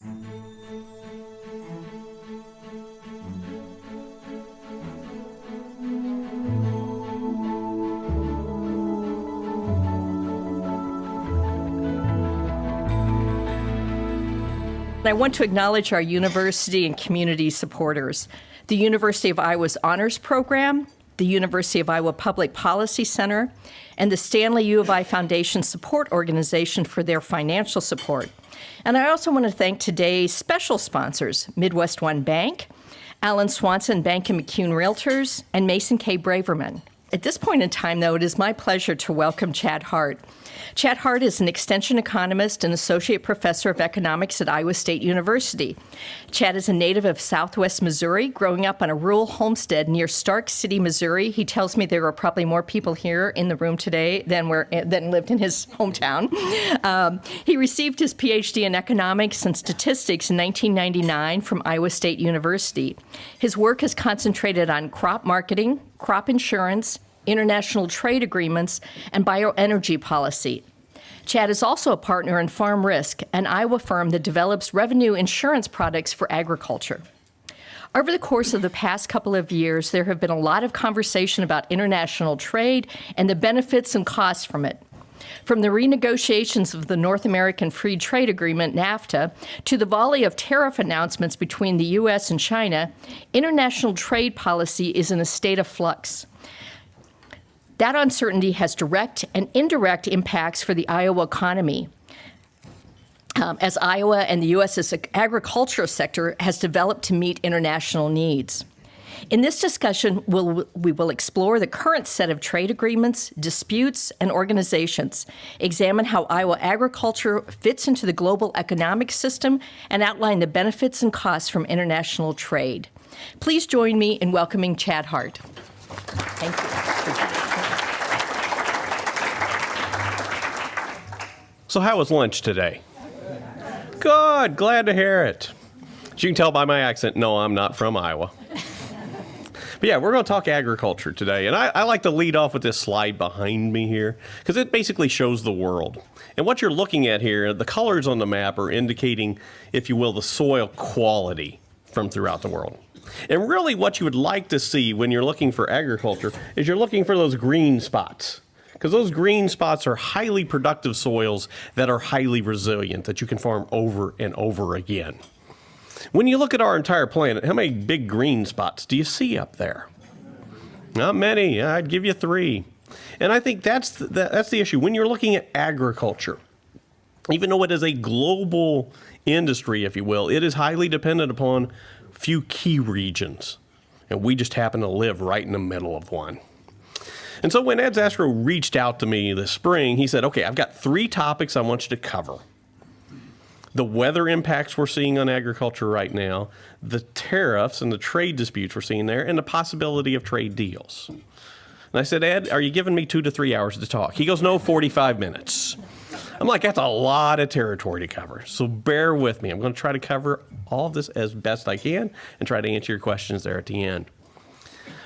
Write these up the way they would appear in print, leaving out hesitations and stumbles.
I want to acknowledge our university and community supporters, the University of Iowa's Honors Program, the University of Iowa Public Policy Center, and the Stanley U of I Foundation Support Organization for their financial support. And I also want to thank today's special sponsors, Midwest One Bank, Alan Swanson Bank and McCune Realtors, and Mason K. Braverman. At this point in time, though, it is my pleasure to welcome Chad Hart. Chad Hart is an extension economist and associate professor of economics at Iowa State University. Chad is a native of Southwest Missouri, growing up on a rural homestead near Stark City, Missouri. He tells me there are probably more people here in the room today than lived in his hometown. He received his Ph.D. in economics and statistics in 1999 from Iowa State University. His work is concentrated on crop marketing, crop insurance, international trade agreements, and bioenergy policy. Chad is also a partner in FarmRisk, an Iowa firm that develops revenue insurance products for agriculture. Over the course of the past couple of years, there have been a lot of conversation about international trade and the benefits and costs from it. From the renegotiations of the North American Free Trade Agreement, NAFTA, to the volley of tariff announcements between the U.S. and China, international trade policy is in a state of flux. That uncertainty has direct and indirect impacts for the Iowa economy, as Iowa and the U.S.'s agricultural sector has developed to meet international needs. In this discussion, we will explore the current set of trade agreements, disputes, and organizations, examine how Iowa agriculture fits into the global economic system, and outline the benefits and costs from international trade. Please join me in welcoming Chad Hart. Thank you. So how was lunch today? Good, glad to hear it. As you can tell by my accent, no, I'm not from Iowa. But yeah, we're going to talk agriculture today. And I like to lead off with this slide behind me here, because it basically shows the world. And what you're looking at here, the colors on the map are indicating, if you will, the soil quality from throughout the world. And really what you would like to see when you're looking for agriculture is you're looking for those green spots. Because those green spots are highly productive soils that are highly resilient, that you can farm over and over again. When you look at our entire planet, how many big green spots do you see up there? Not many. I'd give you 3. And I think that's the issue. When you're looking at agriculture, even though it is a global industry, if you will, it is highly dependent upon a few key regions. And we just happen to live right in the middle of one. And so when Ed Zastro reached out to me this spring, he said, okay, I've got 3 topics I want you to cover. The weather impacts we're seeing on agriculture right now, the tariffs and the trade disputes we're seeing there, and the possibility of trade deals. And I said, Ed, are you giving me 2 to 3 hours to talk? He goes, no, 45 minutes. I'm like, that's a lot of territory to cover. So bear with me. I'm going to try to cover all of this as best I can and try to answer your questions there at the end.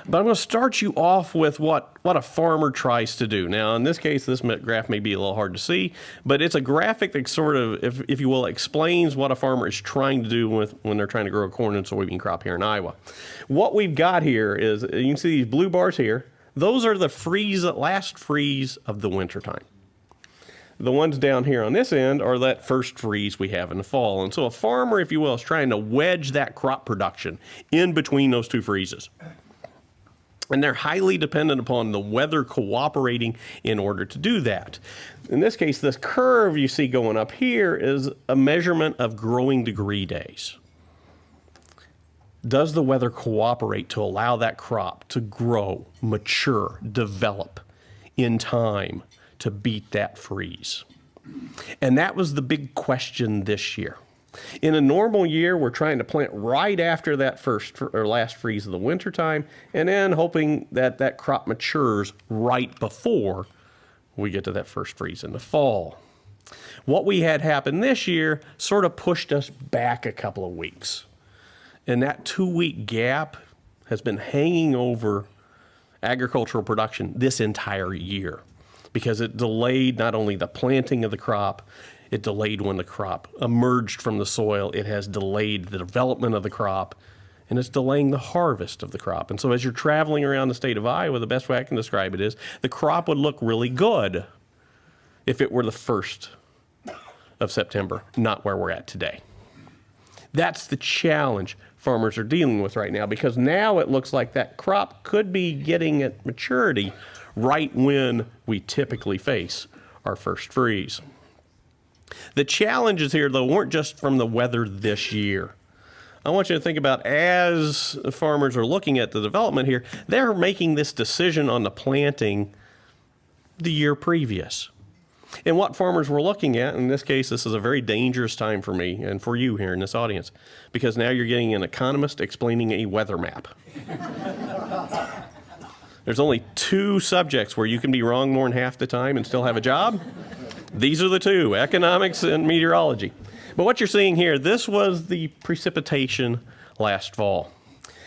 But I'm going to start you off with what a farmer tries to do. Now, in this case, this graph may be a little hard to see, but it's a graphic that sort of, if you will, explains what a farmer is trying to do when they're trying to grow a corn and soybean crop here in Iowa. What we've got here is, you can see these blue bars here. Those are the last freeze of the wintertime. The ones down here on this end are that first freeze we have in the fall. And so a farmer, if you will, is trying to wedge that crop production in between those 2 freezes. And they're highly dependent upon the weather cooperating in order to do that. In this case, this curve you see going up here is a measurement of growing degree days. Does the weather cooperate to allow that crop to grow, mature, develop in time to beat that freeze? And that was the big question this year. In a normal year, we're trying to plant right after that first or last freeze of the wintertime, and then hoping that that crop matures right before we get to that first freeze in the fall. What we had happen this year sort of pushed us back a couple of weeks. And that 2-week gap has been hanging over agricultural production this entire year because it delayed not only the planting of the crop, It delayed when the crop emerged from the soil. It has delayed the development of the crop, and it's delaying the harvest of the crop. And so as you're traveling around the state of Iowa, the best way I can describe it is the crop would look really good if it were the 1st of September, not where we're at today. That's the challenge farmers are dealing with right now, because now it looks like that crop could be getting at maturity right when we typically face our first freeze. The challenges here, though, weren't just from the weather this year. I want you to think about, as farmers are looking at the development here, they're making this decision on the planting the year previous. And what farmers were looking at, in this case, this is a very dangerous time for me and for you here in this audience, because now you're getting an economist explaining a weather map. There's only 2 subjects where you can be wrong more than half the time and still have a job. These are the 2, economics and meteorology. But what you're seeing here, this was the precipitation last fall.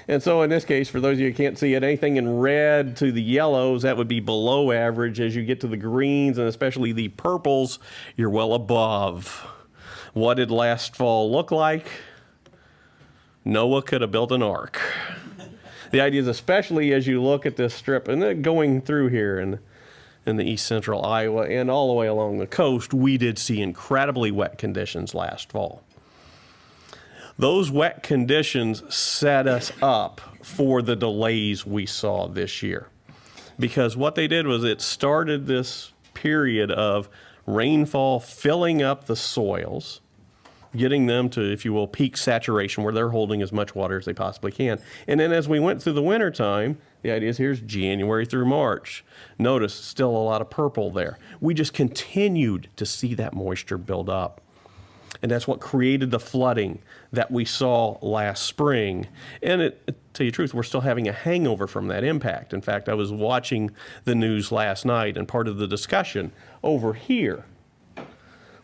And so in this case, for those of you who can't see it, anything in red to the yellows, that would be below average. As you get to the greens and especially the purples, you're well above. What did last fall look like? Noah could have built an ark. The idea is, especially as you look at this strip, and then going through here in the east central Iowa and all the way along the coast, we did see incredibly wet conditions last fall. Those wet conditions set us up for the delays we saw this year. Because what they did was it started this period of rainfall filling up the soils, getting them to, if you will, peak saturation where they're holding as much water as they possibly can. And then as we went through the winter time, the idea is here's January through March. Notice still a lot of purple there. We just continued to see that moisture build up. And that's what created the flooding that we saw last spring. And to tell you the truth, we're still having a hangover from that impact. In fact, I was watching the news last night, and part of the discussion over here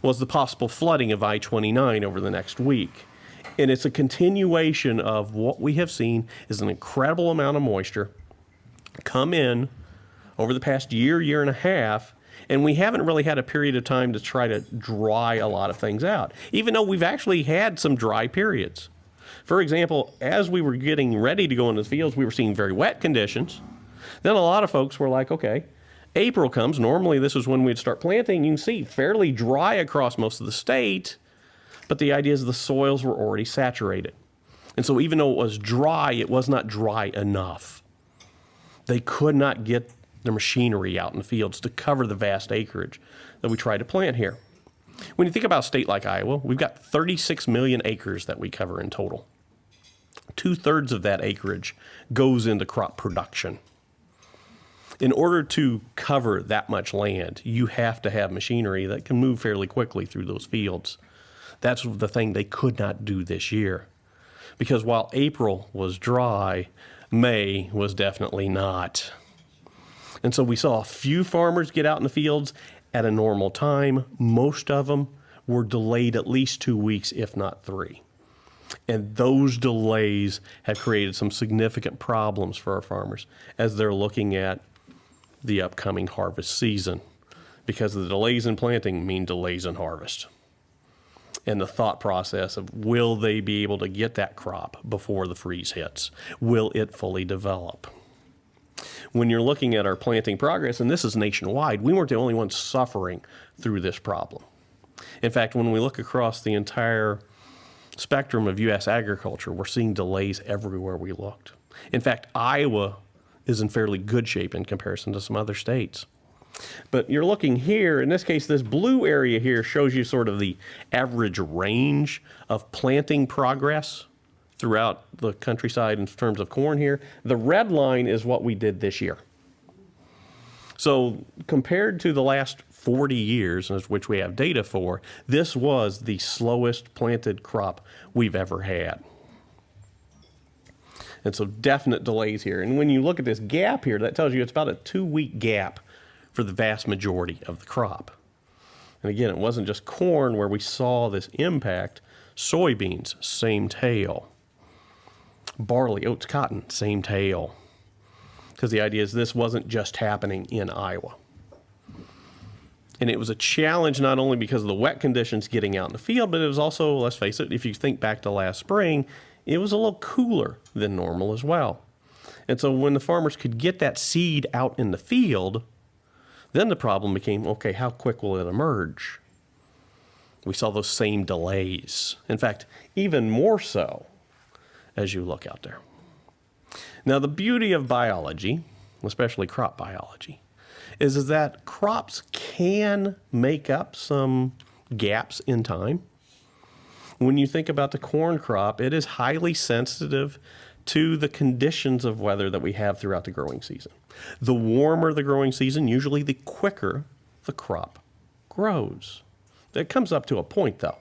was the possible flooding of I-29 over the next week. And it's a continuation of what we have seen is an incredible amount of moisture come in over the past year and a half, and we haven't really had a period of time to try to dry a lot of things out, even though we've actually had some dry periods. For example, as we were getting ready to go into the fields, we were seeing very wet conditions. Then a lot of folks were like, okay, April comes. Normally this is when we'd start planting. You can see fairly dry across most of the state, but the idea is the soils were already saturated. And so even though it was dry, it was not dry enough. They could not get their machinery out in the fields to cover the vast acreage that we try to plant here. When you think about a state like Iowa, we've got 36 million acres that we cover in total. 2/3 of that acreage goes into crop production. In order to cover that much land, you have to have machinery that can move fairly quickly through those fields. That's the thing they could not do this year. Because while April was dry, May was definitely not. And so we saw a few farmers get out in the fields at a normal time. Most of them were delayed at least 2 weeks, if not 3. And those delays have created some significant problems for our farmers as they're looking at the upcoming harvest season, because the delays in planting mean delays in harvest. And the thought process of, will they be able to get that crop before the freeze hits? Will it fully develop? When you're looking at our planting progress, and this is nationwide, we weren't the only ones suffering through this problem. In fact, when we look across the entire spectrum of U.S. agriculture, we're seeing delays everywhere we looked. In fact, Iowa is in fairly good shape in comparison to some other states. But you're looking here, in this case, this blue area here shows you sort of the average range of planting progress throughout the countryside in terms of corn here. The red line is what we did this year. So compared to the last 40 years, which we have data for, this was the slowest planted crop we've ever had. And so definite delays here. And when you look at this gap here, that tells you it's about a 2-week gap for the vast majority of the crop. And again, it wasn't just corn where we saw this impact. Soybeans, same tale. Barley, oats, cotton, same tale. Because the idea is this wasn't just happening in Iowa. And it was a challenge not only because of the wet conditions getting out in the field, but it was also, let's face it, if you think back to last spring, it was a little cooler than normal as well. And so when the farmers could get that seed out in the field, then the problem became, okay, how quick will it emerge? We saw those same delays. In fact, even more so as you look out there. Now, the beauty of biology, especially crop biology, is that crops can make up some gaps in time. When you think about the corn crop, it is highly sensitive to the conditions of weather that we have throughout the growing season. The warmer the growing season, usually the quicker the crop grows. It comes up to a point, though.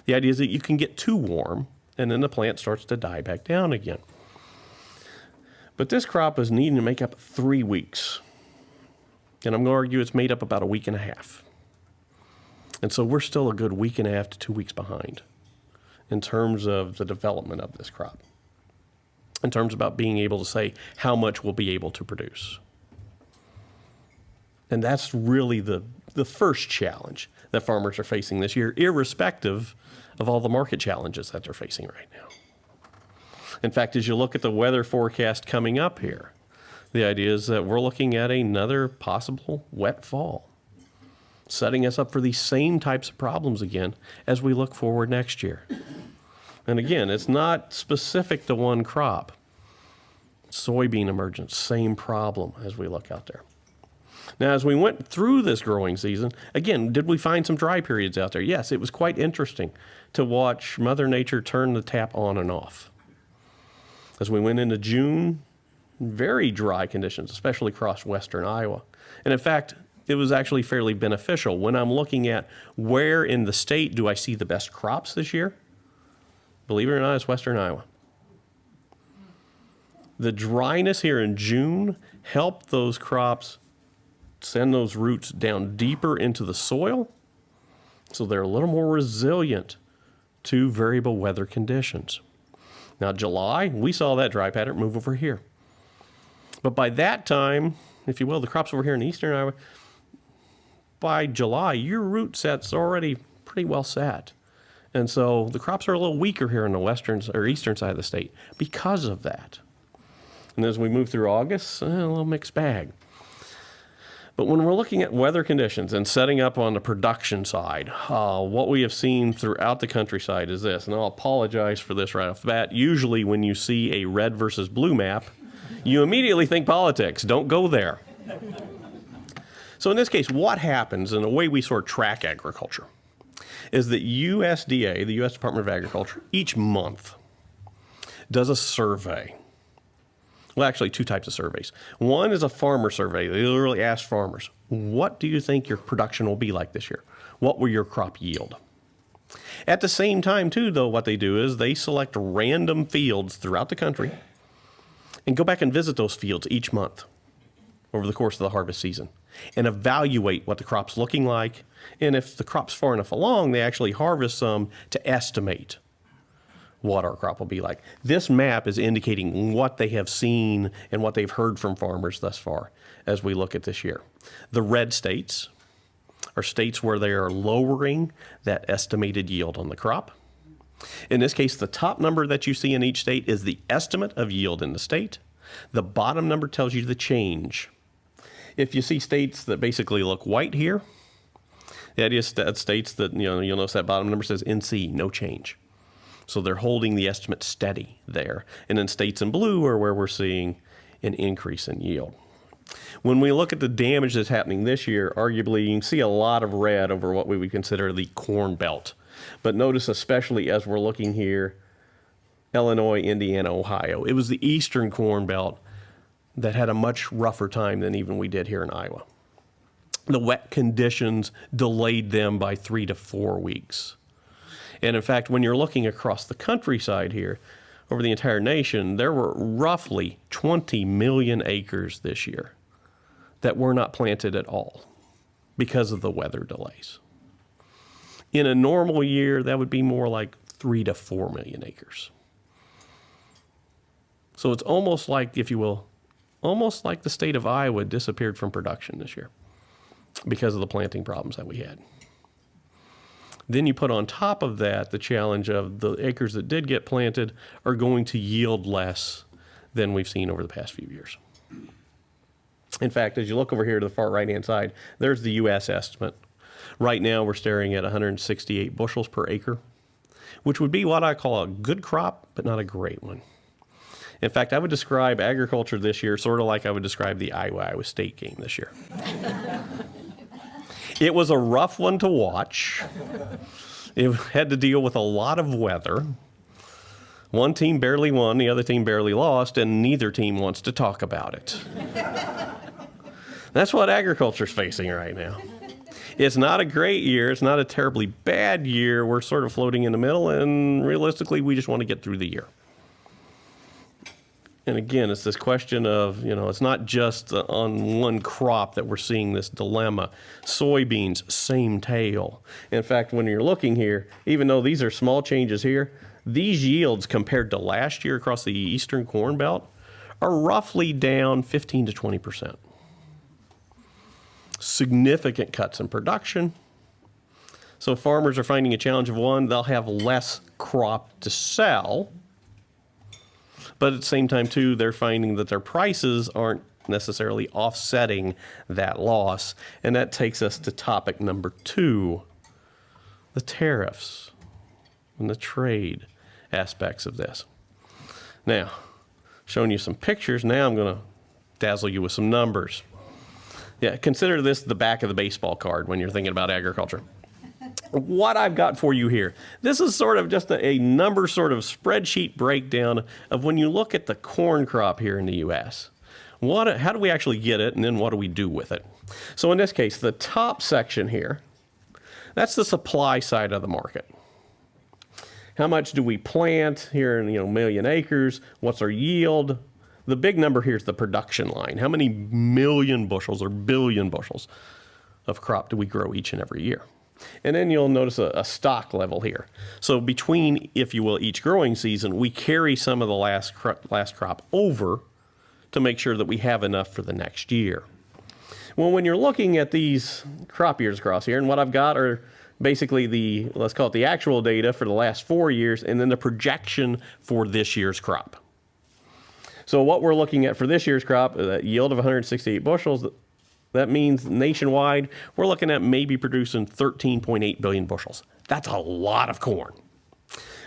The idea is that you can get too warm, and then the plant starts to die back down again. But this crop is needing to make up 3 weeks. And I'm going to argue it's made up about a week and a half. And so we're still a good week and a half to 2 weeks behind in terms of the development of this crop, in terms about being able to say how much we'll be able to produce. And that's really the first challenge that farmers are facing this year, irrespective of all the market challenges that they're facing right now. In fact, as you look at the weather forecast coming up here, the idea is that we're looking at another possible wet fall, setting us up for these same types of problems again as we look forward next year. And again, it's not specific to one crop. Soybean emergence, same problem as we look out there. Now, as we went through this growing season, again, did we find some dry periods out there? Yes, it was quite interesting to watch Mother Nature turn the tap on and off. As we went into June, very dry conditions, especially across western Iowa. And in fact, it was actually fairly beneficial. When I'm looking at where in the state do I see the best crops this year, believe it or not, it's western Iowa. The dryness here in June helped those crops send those roots down deeper into the soil, so they're a little more resilient to variable weather conditions. Now, July, we saw that dry pattern move over here. But by that time, if you will, the crops over here in eastern Iowa, by July, your root set's already pretty well set. And so the crops are a little weaker here in the western or eastern side of the state because of that. And as we move through August, a little mixed bag. But when we're looking at weather conditions and setting up on the production side, what we have seen throughout the countryside is this, and I'll apologize for this right off the bat. Usually when you see a red versus blue map, you immediately think politics. Don't go there. So in this case, what happens, and the way we sort of track agriculture, is that USDA, the U.S. Department of Agriculture, each month does a survey. Well, actually, two types of surveys. One is a farmer survey. They literally ask farmers, what do you think your production will be like this year? What will your crop yield? At the same time, too, though, what they do is they select random fields throughout the country and go back and visit those fields each month over the course of the harvest season and evaluate what the crop's looking like. And if the crop's far enough along, they actually harvest some to estimate what our crop will be like. This map is indicating what they have seen and what they've heard from farmers thus far as we look at this year. The red states are states where they are lowering that estimated yield on the crop. In this case, the top number that you see in each state is the estimate of yield in the state. The bottom number tells you the change. If you see states that basically look white here, the idea is that states that, you'll notice that bottom number says NC, no change. So they're holding the estimate steady there. And then states in blue are where we're seeing an increase in yield. When we look at the damage that's happening this year, arguably you can see a lot of red over what we would consider the corn belt. But notice especially as we're looking here, Illinois, Indiana, Ohio. It was the eastern corn belt that had a much rougher time than even we did here in Iowa. The wet conditions delayed them by 3 to 4 weeks. And in fact, when you're looking across the countryside here, over the entire nation, there were roughly 20 million acres this year that were not planted at all because of the weather delays. In a normal year, that would be more like 3 to 4 million acres. So it's almost like, if you will, almost like the state of Iowa disappeared from production this year because of the planting problems that we had. Then you put on top of that the challenge of the acres that did get planted are going to yield less than we've seen over the past few years. In fact, as you look over here to the far right-hand side, there's the U.S. estimate. Right now, we're staring at 168 bushels per acre, which would be what I call a good crop, but not a great one. In fact, I would describe agriculture this year sort of like I would describe the Iowa State game this year. It was a rough one to watch. It had to deal with a lot of weather. One team barely won, the other team barely lost, and neither team wants to talk about it. That's what agriculture's facing right now. It's not a great year. It's not a terribly bad year. We're sort of floating in the middle, and realistically, we just want to get through the year. And again, it's this question of, it's not just on one crop that we're seeing this dilemma. Soybeans, same tale. In fact, when you're looking here, even though these are small changes here, these yields compared to last year across the eastern corn belt are roughly down 15 to 20%. Significant cuts in production. So farmers are finding a challenge of one, they'll have less crop to sell. But at the same time, too, they're finding that their prices aren't necessarily offsetting that loss. And that takes us to topic number 2, the tariffs and the trade aspects of this. Now, showing you some pictures, now I'm going to dazzle you with some numbers. Yeah, consider this the back of the baseball card when you're thinking about agriculture. What I've got for you here, this is sort of just a number sort of spreadsheet breakdown of when you look at the corn crop here in the U.S. How do we actually get it, and then what do we do with it? So in this case, the top section here, that's the supply side of the market. How much do we plant here in million acres? What's our yield? The big number here is the production line. How many million bushels or billion bushels of crop do we grow each and every year? And then you'll notice a stock level here. So between, if you will, each growing season, we carry some of the last crop over to make sure that we have enough for the next year. Well, when you're looking at these crop years across here, and what I've got are basically let's call it the actual data for the last 4 years, and then the projection for this year's crop. So what we're looking at for this year's crop, a yield of 168 bushels, that means nationwide, we're looking at maybe producing 13.8 billion bushels. That's a lot of corn.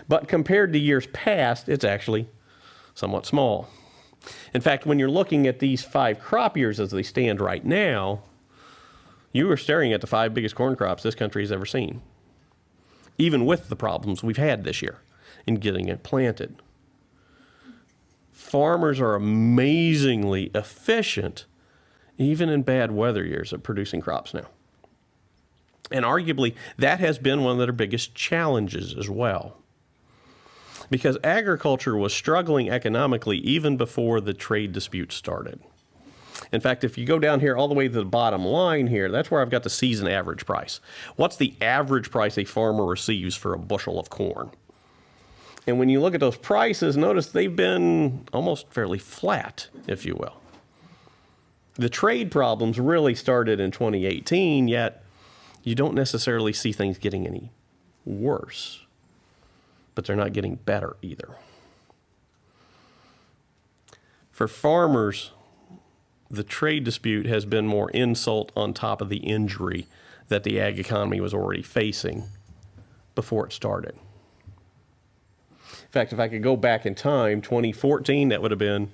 But compared to years past, it's actually somewhat small. In fact, when you're looking at these 5 crop years as they stand right now, you are staring at the 5 biggest corn crops this country has ever seen, even with the problems we've had this year in getting it planted. Farmers are amazingly efficient even in bad weather years of producing crops now. And arguably, that has been one of their biggest challenges as well. Because agriculture was struggling economically even before the trade dispute started. In fact, if you go down here all the way to the bottom line here, that's where I've got the season average price. What's the average price a farmer receives for a bushel of corn? And when you look at those prices, notice they've been almost fairly flat, if you will. The trade problems really started in 2018, yet you don't necessarily see things getting any worse, but they're not getting better either. For farmers, the trade dispute has been more insult on top of the injury that the ag economy was already facing before it started. In fact, if I could go back in time, 2014, that would have been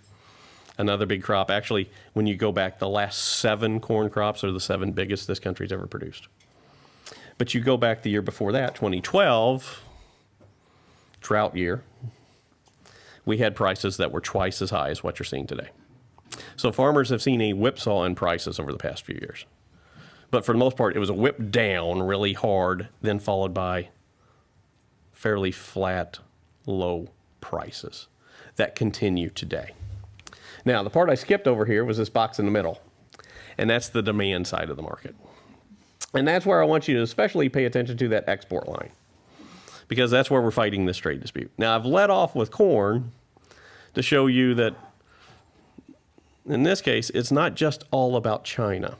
another big crop. Actually, when you go back, the last 7 corn crops are the 7 biggest this country's ever produced. But you go back the year before that, 2012, drought year, we had prices that were twice as high as what you're seeing today. So farmers have seen a whipsaw in prices over the past few years. But for the most part, it was a whip down really hard, then followed by fairly flat, low prices that continue today. Now, the part I skipped over here was this box in the middle, and that's the demand side of the market. And that's where I want you to especially pay attention to that export line, because that's where we're fighting this trade dispute. Now, I've led off with corn to show you that, in this case, it's not just all about China.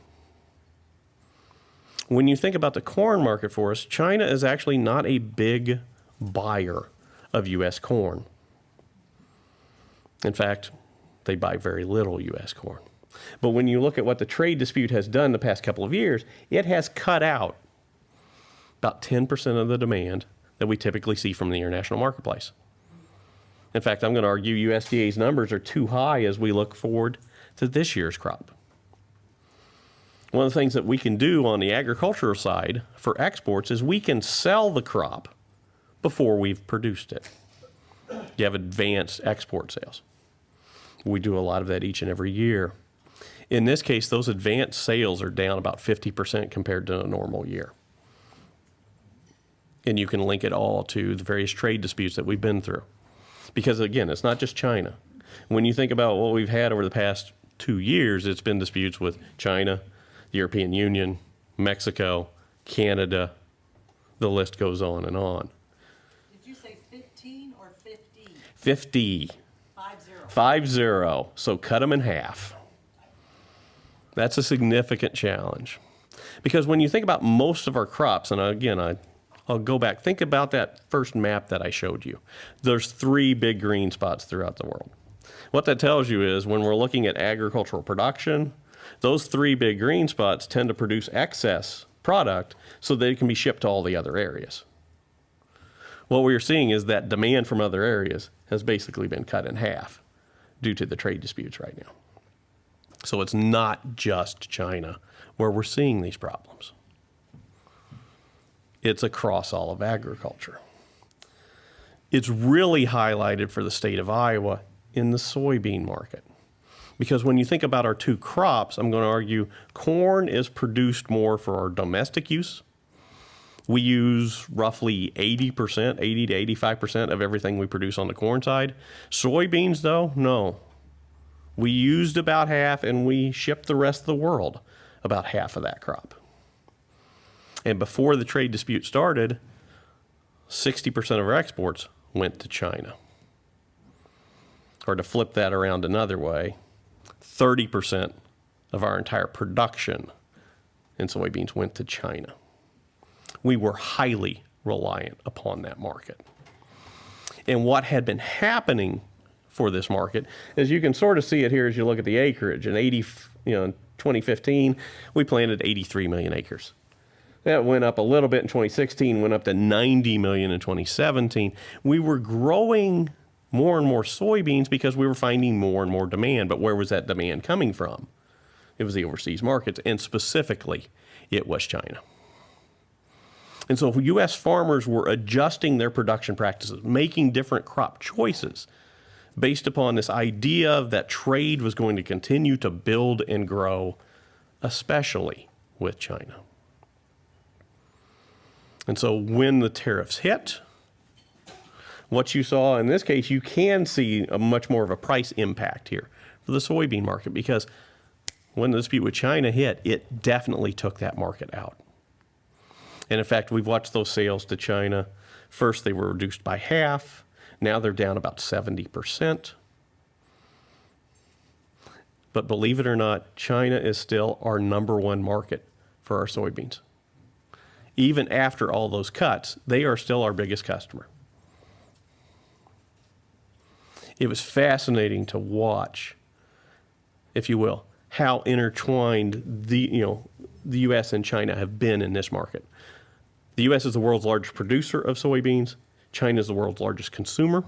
When you think about the corn market for us, China is actually not a big buyer of U.S. corn. In fact, they buy very little U.S. corn. But when you look at what the trade dispute has done the past couple of years, it has cut out about 10% of the demand that we typically see from the international marketplace. In fact, I'm going to argue USDA's numbers are too high as we look forward to this year's crop. One of the things that we can do on the agricultural side for exports is we can sell the crop before we've produced it. You have advanced export sales. We do a lot of that each and every year. In this case, those advanced sales are down about 50% compared to a normal year. And you can link it all to the various trade disputes that we've been through. Because again, it's not just China. When you think about what we've had over the past 2 years, it's been disputes with China, the European Union, Mexico, Canada, the list goes on and on. Did you say 15 or 50? 50. 50. 50. So cut them in half. That's a significant challenge. Because when you think about most of our crops, and again, I'll go back, think about that first map that I showed you. There's 3 big green spots throughout the world. What that tells you is when we're looking at agricultural production, those 3 big green spots tend to produce excess product so that it can be shipped to all the other areas. What we're seeing is that demand from other areas has basically been cut in half due to the trade disputes right now. So it's not just China where we're seeing these problems. It's across all of agriculture. It's really highlighted for the state of Iowa in the soybean market. Because when you think about our 2 crops, I'm going to argue corn is produced more for our domestic use. We use roughly 80%, 80 to 85% of everything we produce on the corn side. Soybeans, though, no. We used about half, and we shipped the rest of the world about half of that crop. And before the trade dispute started, 60% of our exports went to China. Or to flip that around another way, 30% of our entire production in soybeans went to China. We were highly reliant upon that market. And what had been happening for this market, as you can sort of see it here as you look at the acreage. In 2015, we planted 83 million acres. That went up a little bit in 2016, went up to 90 million in 2017. We were growing more and more soybeans because we were finding more and more demand. But where was that demand coming from? It was the overseas markets, and specifically, it was China. And so U.S. farmers were adjusting their production practices, making different crop choices based upon this idea that trade was going to continue to build and grow, especially with China. And so when the tariffs hit, what you saw in this case, you can see a much more of a price impact here for the soybean market, because when the dispute with China hit, it definitely took that market out. And in fact, we've watched those sales to China. First, they were reduced by half. Now they're down about 70%. But believe it or not, China is still our #1 market for our soybeans. Even after all those cuts, they are still our biggest customer. It was fascinating to watch, if you will, how intertwined the U.S. and China have been in this market. The U.S. is the world's largest producer of soybeans. China is the world's largest consumer.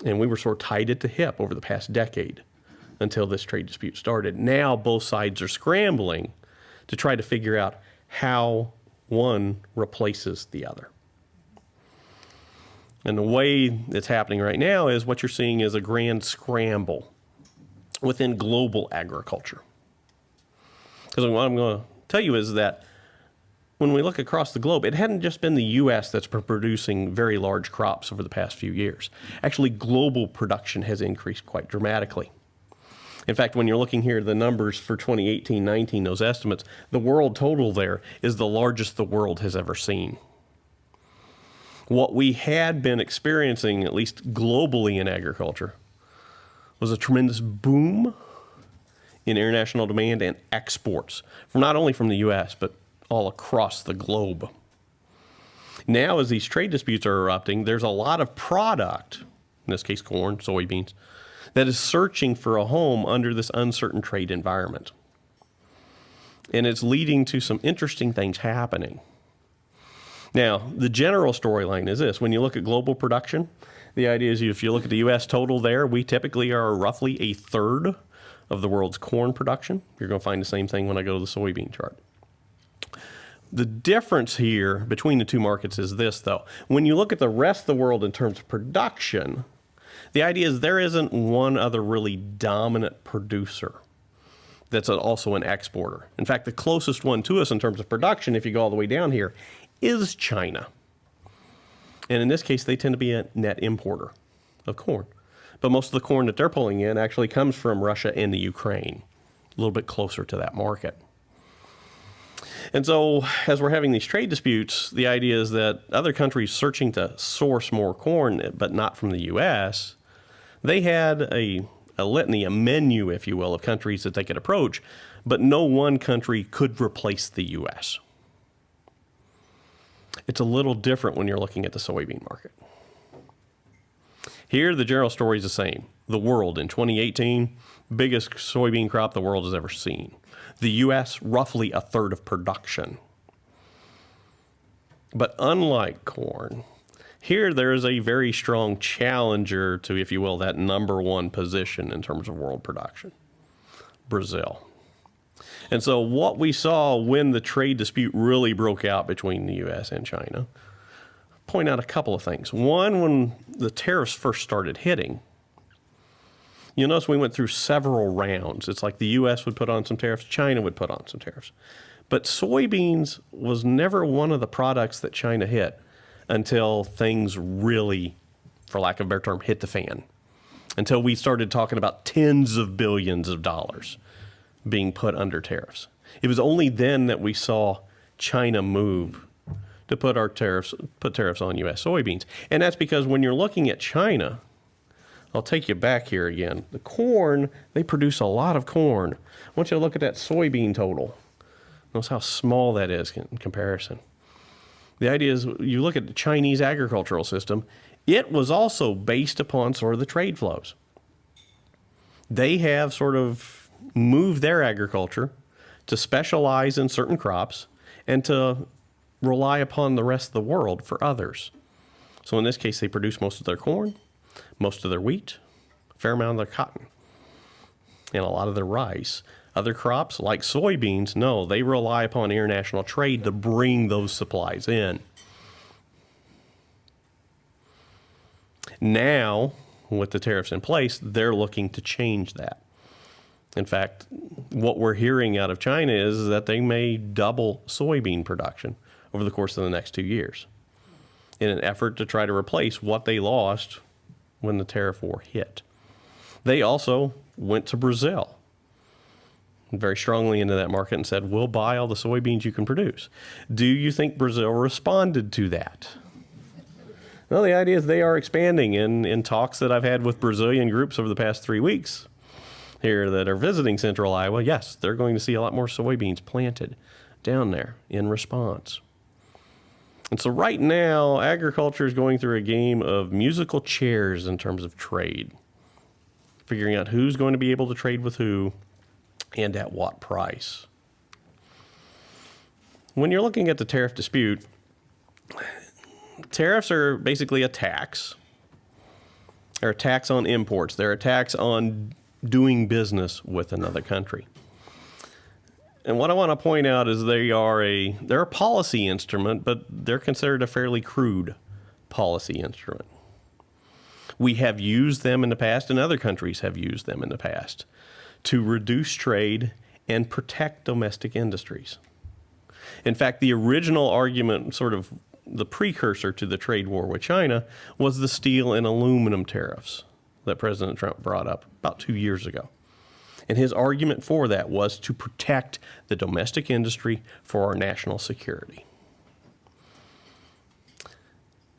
And we were sort of tied at the hip over the past decade until this trade dispute started. Now both sides are scrambling to try to figure out how one replaces the other. And the way it's happening right now is what you're seeing is a grand scramble within global agriculture. Because what I'm going to tell you is that when we look across the globe, it hadn't just been the U.S. that's been producing very large crops over the past few years. Actually, global production has increased quite dramatically. In fact, when you're looking here, the numbers for 2018-19, those estimates, the world total there is the largest the world has ever seen. What we had been experiencing, at least globally in agriculture, was a tremendous boom in international demand and exports, not only from the U.S., but all across the globe. Now, as these trade disputes are erupting, there's a lot of product, in this case corn, soybeans, that is searching for a home under this uncertain trade environment. And it's leading to some interesting things happening. Now, the general storyline is this. When you look at global production, the idea is if you look at the U.S. total there, we typically are roughly a third of the world's corn production. You're going to find the same thing when I go to the soybean chart. The difference here between the two markets is this, though. When you look at the rest of the world in terms of production, the idea is there isn't one other really dominant producer that's also an exporter. In fact, the closest one to us in terms of production, if you go all the way down here, is China. And in this case, they tend to be a net importer of corn. But most of the corn that they're pulling in actually comes from Russia and the Ukraine, a little bit closer to that market. And so as we're having these trade disputes, the idea is that other countries searching to source more corn, but not from the U.S., they had a litany, a menu, if you will, of countries that they could approach, but no one country could replace the U.S. It's a little different when you're looking at the soybean market. Here, the general story is the same. The world in 2018, biggest soybean crop the world has ever seen. The U.S., roughly a third of production. But unlike corn, here there is a very strong challenger to, if you will, that number one position in terms of world production, Brazil. And so what we saw when the trade dispute really broke out between the U.S. and China, point out a couple of things. One, when the tariffs first started hitting, you'll notice we went through several rounds. It's like the U.S. would put on some tariffs, China would put on some tariffs. But soybeans was never one of the products that China hit until things really, for lack of a better term, hit the fan. Until we started talking about tens of billions of dollars being put under tariffs. It was only then that we saw China move to put tariffs on U.S. soybeans. And that's because when you're looking at China, I'll take you back here again. The corn, they produce a lot of corn. I want you to look at that soybean total. Notice how small that is in comparison. The idea is you look at the Chinese agricultural system, it was also based upon sort of the trade flows. They have sort of moved their agriculture to specialize in certain crops and to rely upon the rest of the world for others. So in this case, they produce most of their corn, most of their wheat, a fair amount of their cotton, and a lot of their rice. Other crops, like soybeans, no, they rely upon international trade to bring those supplies in. Now, with the tariffs in place, they're looking to change that. In fact, what we're hearing out of China is that they may double soybean production over the course of the next 2 years in an effort to try to replace what they lost when the tariff war hit. They also went to Brazil very strongly into that market and said, we'll buy all the soybeans you can produce. Do you think Brazil responded to that? Well, the idea is they are expanding. In talks that I've had with Brazilian groups over the past 3 weeks here that are visiting central Iowa, yes, they're going to see a lot more soybeans planted down there in response. And so right now, agriculture is going through a game of musical chairs in terms of trade, figuring out who's going to be able to trade with who and at what price. When you're looking at the tariff dispute, tariffs are basically a tax. They're a tax on imports. They're a tax on doing business with another country. And what I want to point out is they're a policy instrument, but they're considered a fairly crude policy instrument. We have used them in the past, and other countries have used them in the past to reduce trade and protect domestic industries. In fact, the original argument, sort of the precursor to the trade war with China, was the steel and aluminum tariffs that President Trump brought up about 2 years ago. And his argument for that was to protect the domestic industry for our national security.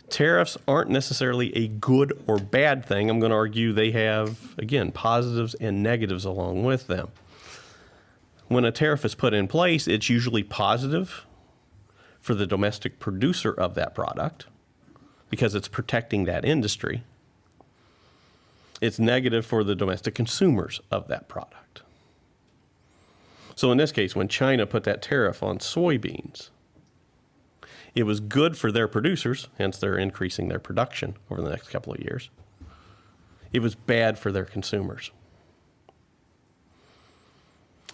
Tariffs aren't necessarily a good or bad thing. I'm going to argue they have, again, positives and negatives along with them. When a tariff is put in place, it's usually positive for the domestic producer of that product because it's protecting that industry. It's negative for the domestic consumers of that product. So in this case, when China put that tariff on soybeans, it was good for their producers, hence they're increasing their production over the next couple of years. It was bad for their consumers.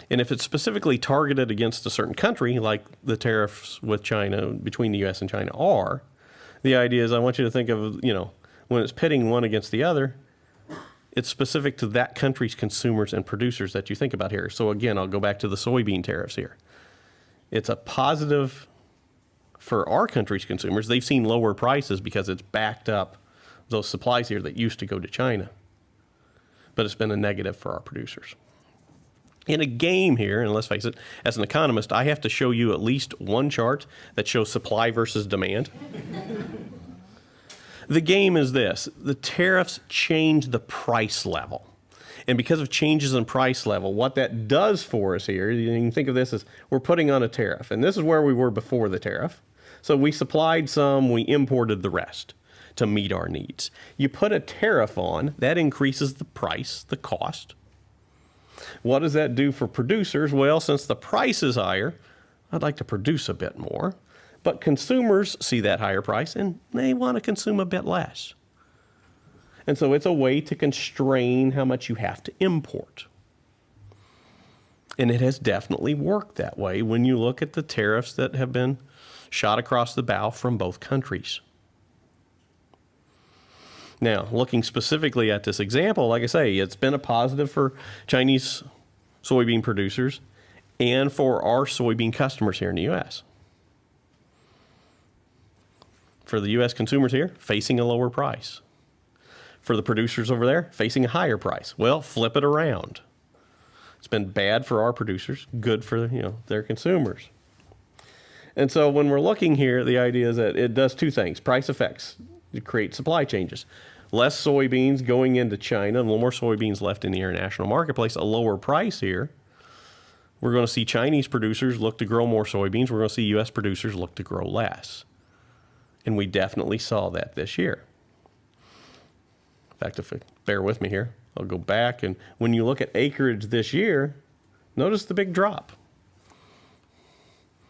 And if it's specifically targeted against a certain country, like the tariffs with China, between the U.S. and China are, the idea is I want you to think of, when it's pitting one against the other, it's specific to that country's consumers and producers that you think about here. So again, I'll go back to the soybean tariffs here. It's a positive for our country's consumers. They've seen lower prices because it's backed up those supplies here that used to go to China. But it's been a negative for our producers. In a game here, and let's face it, as an economist, I have to show you at least one chart that shows supply versus demand. The game is this. The tariffs change the price level. And because of changes in price level, what that does for us here, you can think of this as we're putting on a tariff. And this is where we were before the tariff. So we supplied some, we imported the rest to meet our needs. You put a tariff on, that increases the price, the cost. What does that do for producers? Well, since the price is higher, I'd like to produce a bit more. But consumers see that higher price and they want to consume a bit less. And so it's a way to constrain how much you have to import. And it has definitely worked that way when you look at the tariffs that have been shot across the bow from both countries. Now, looking specifically at this example, like I say, it's been a positive for Chinese soybean producers and for our soybean customers here in the U.S. For the U.S. consumers here, facing a lower price. For the producers over there, facing a higher price. Well, flip it around. It's been bad for our producers, good for their consumers. And so when we're looking here, the idea is that it does two things. Price effects. To create supply changes. Less soybeans going into China, a little more soybeans left in the international marketplace, a lower price here. We're going to see Chinese producers look to grow more soybeans. We're going to see U.S. producers look to grow less. And we definitely saw that this year. In fact, if you bear with me here, I'll go back. And when you look at acreage this year, notice the big drop.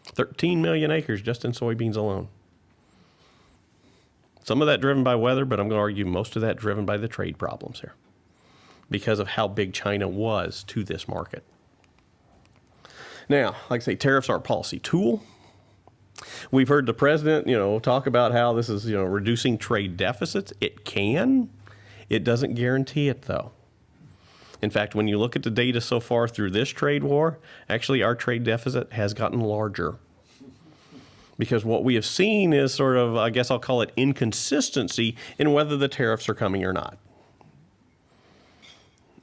13 million acres just in soybeans alone. Some of that driven by weather, but I'm going to argue most of that driven by the trade problems here because of how big China was to this market. Now, like I say, tariffs are a policy tool. We've heard the president, talk about how this is, reducing trade deficits. It can. It doesn't guarantee it, though. In fact, when you look at the data so far through this trade war, actually our trade deficit has gotten larger. Because what we have seen is sort of, I guess I'll call it inconsistency in whether the tariffs are coming or not.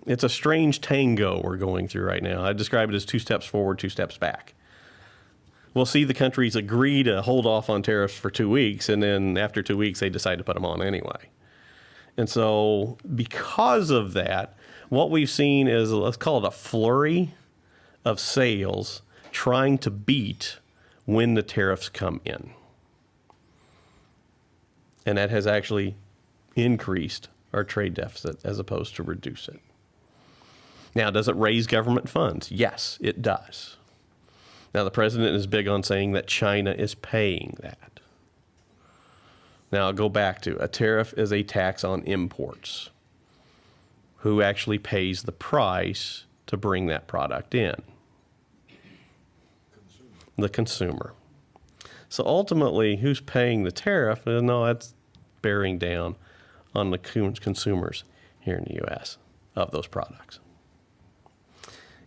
It's a strange tango we're going through right now. I describe it as 2 steps forward, 2 steps back. We'll see the countries agree to hold off on tariffs for 2 weeks, and then after 2 weeks, they decide to put them on anyway. And so because of that, what we've seen is, let's call it a flurry of sales trying to beat when the tariffs come in. And that has actually increased our trade deficit as opposed to reduce it. Now, does it raise government funds? Yes, it does. Now, the president is big on saying that China is paying that. Now, I'll go back to a tariff is a tax on imports. Who actually pays the price to bring that product in? The consumer. So ultimately, who's paying the tariff? No, that's bearing down on the consumers here in the U.S. of those products.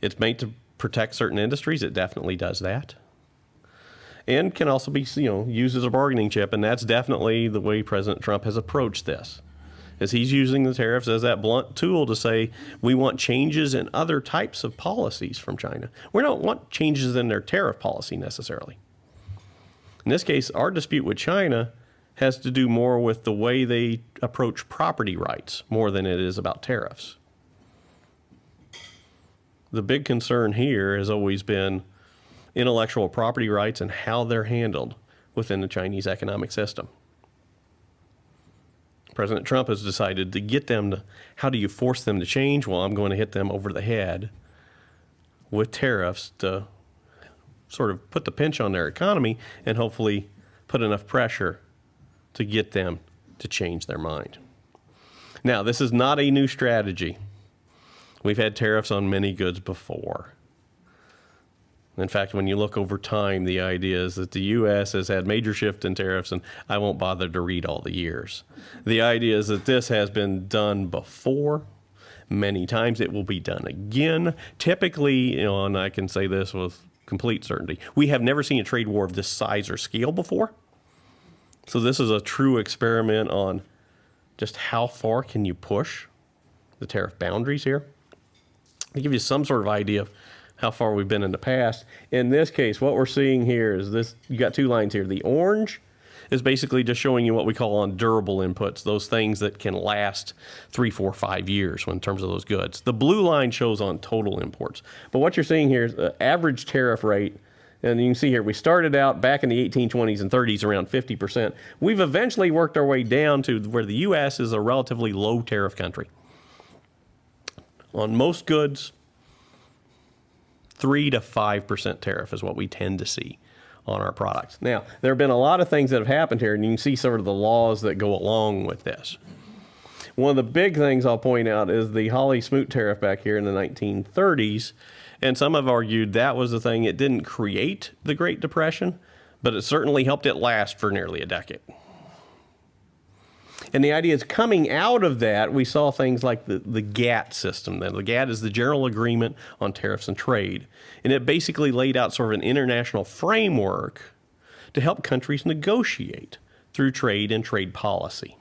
It's made to protect certain industries. It definitely does that. And can also be, used as a bargaining chip, and that's definitely the way President Trump has approached this. Is he's using the tariffs as that blunt tool to say, we want changes in other types of policies from China. We don't want changes in their tariff policy necessarily. In this case, our dispute with China has to do more with the way they approach property rights more than it is about tariffs. the big concern here has always been intellectual property rights and how they're handled within the Chinese economic system. President Trump has decided to get them to, how do you force them to change? Well, I'm going to hit them over the head with tariffs to sort of put the pinch on their economy and hopefully put enough pressure to get them to change their mind. Now, this is not a new strategy. We've had tariffs on many goods before. In fact, when you look over time, the idea is that the U.S. has had major shift in tariffs, and I won't bother to read all the years. The idea is that this has been done before. Many times it will be done again. Typically, and I can say this with complete certainty, we have never seen a trade war of this size or scale before. So this is a true experiment on just how far can you push the tariff boundaries here. To give you some sort of idea of how far we've been in the past. In this case, what we're seeing here is this, you got two lines here. The orange is basically just showing you what we call on durable inputs, those things that can last 3, 4, 5 years in terms of those goods. The blue line shows on total imports. But what you're seeing here is the average tariff rate. And you can see here, we started out back in the 1820s and 30s around 50%. We've eventually worked our way down to where the U.S. is a relatively low tariff country. On most goods, 3 to 5% tariff is what we tend to see on our products. Now, there have been a lot of things that have happened here, and you can see sort of the laws that go along with this. One of the big things I'll point out is the Hawley-Smoot tariff back here in the 1930s, and some have argued that was the thing. It didn't create the Great Depression, but it certainly helped it last for nearly a decade. And the idea is coming out of that, we saw things like the GATT system. The GATT is the General Agreement on Tariffs and Trade. And it basically laid out sort of an international framework to help countries negotiate through trade and trade policy.